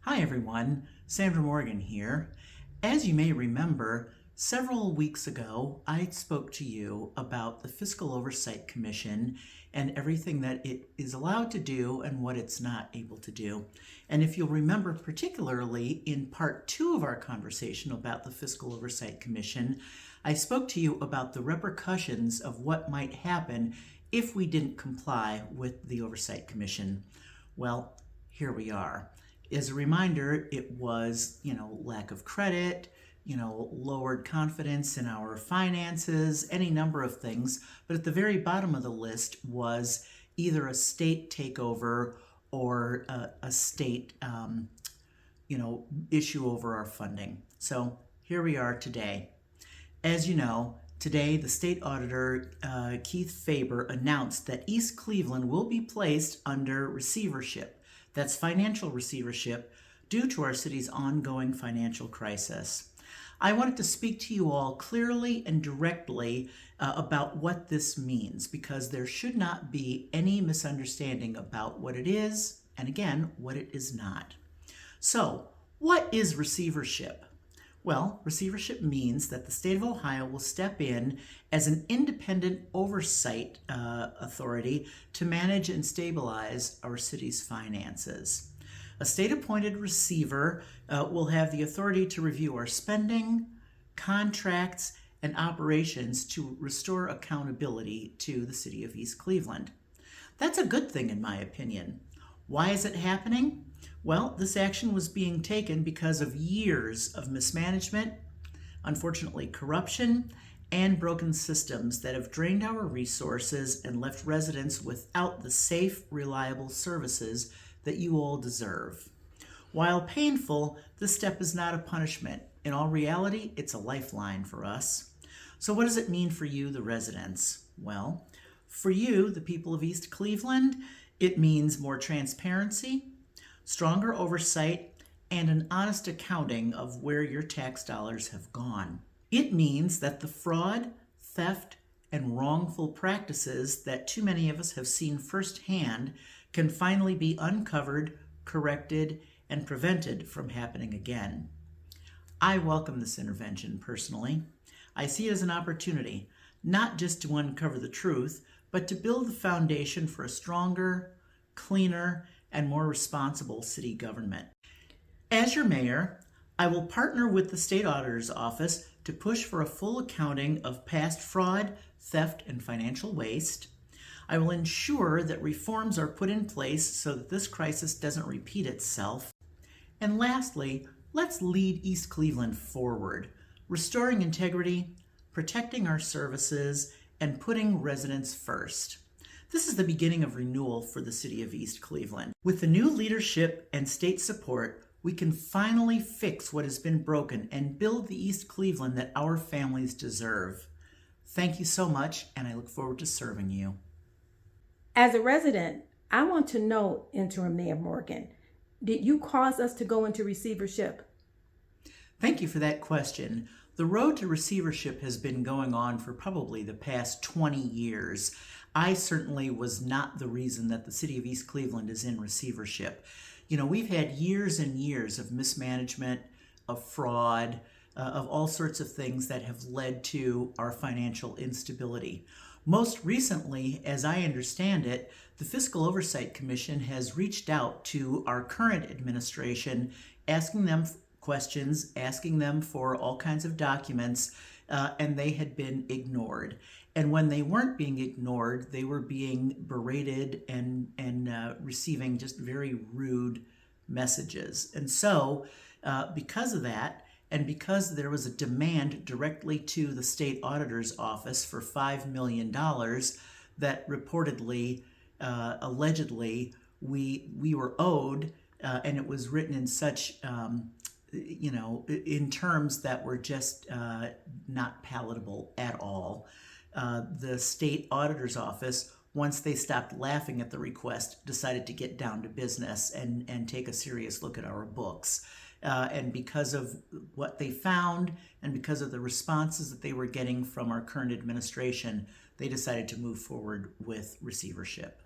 Hi everyone, Sandra Morgan here. As you may remember, several weeks ago I spoke to you about the Fiscal Oversight Commission and everything that it is allowed to do and what it's not able to do. And if you'll remember, particularly in part 2 of our conversation about the Fiscal Oversight Commission, I spoke to you about the repercussions of what might happen if we didn't comply with the Oversight Commission. Well, here we are. As a reminder, it was, lack of credit, lowered confidence in our finances, any number of things. But at the very bottom of the list was either a state takeover or a state, issue over our funding. So here we are today. As you know, today the state auditor, Keith Faber, announced that East Cleveland will be placed under receivership. That's financial receivership due to our city's ongoing financial crisis. I wanted to speak to you all clearly and directly about what this means, because there should not be any misunderstanding about what it is and, again, what it is not. So, what is receivership? Well, receivership means that the state of Ohio will step in as an independent oversight authority to manage and stabilize our city's finances. A state-appointed receiver will have the authority to review our spending, contracts, and operations to restore accountability to the city of East Cleveland. That's a good thing, in my opinion. Why is it happening? Well, this action was being taken because of years of mismanagement, unfortunately corruption, and broken systems that have drained our resources and left residents without the safe, reliable services that you all deserve. While painful, this step is not a punishment. In all reality, it's a lifeline for us. So what does it mean for you, the residents? Well, for you, the people of East Cleveland, it means more transparency, stronger oversight, and an honest accounting of where your tax dollars have gone. It means that the fraud, theft, and wrongful practices that too many of us have seen firsthand can finally be uncovered, corrected, and prevented from happening again. I welcome this intervention personally. I see it as an opportunity, not just to uncover the truth, but to build the foundation for a stronger, cleaner, and more responsible city government. As your mayor, I will partner with the state auditor's office to push for a full accounting of past fraud, theft, and financial waste. I will ensure that reforms are put in place so that this crisis doesn't repeat itself. And lastly, let's lead East Cleveland forward, restoring integrity, protecting our services, and putting residents first. This is the beginning of renewal for the city of East Cleveland. With the new leadership and state support, we can finally fix what has been broken and build the East Cleveland that our families deserve. Thank you so much, and I look forward to serving you. As a resident, I want to know, Interim Mayor Morgan, did you cause us to go into receivership? Thank you for that question. The road to receivership has been going on for probably the past 20 years. I certainly was not the reason that the city of East Cleveland is in receivership. We've had years and years of mismanagement, of fraud, of all sorts of things that have led to our financial instability. Most recently, as I understand it, the Fiscal Oversight Commission has reached out to our current administration, asking them questions, asking them for all kinds of documents, and they had been ignored. And when they weren't being ignored, they were being berated and receiving just very rude messages. And so, because of that, and because there was a demand directly to the state auditor's office for $5 million that reportedly, allegedly, we were owed, and it was written in such in terms that were just not palatable at all. The state auditor's office, once they stopped laughing at the request, decided to get down to business and take a serious look at our books. And because of what they found and because of the responses that they were getting from our current administration, they decided to move forward with receivership.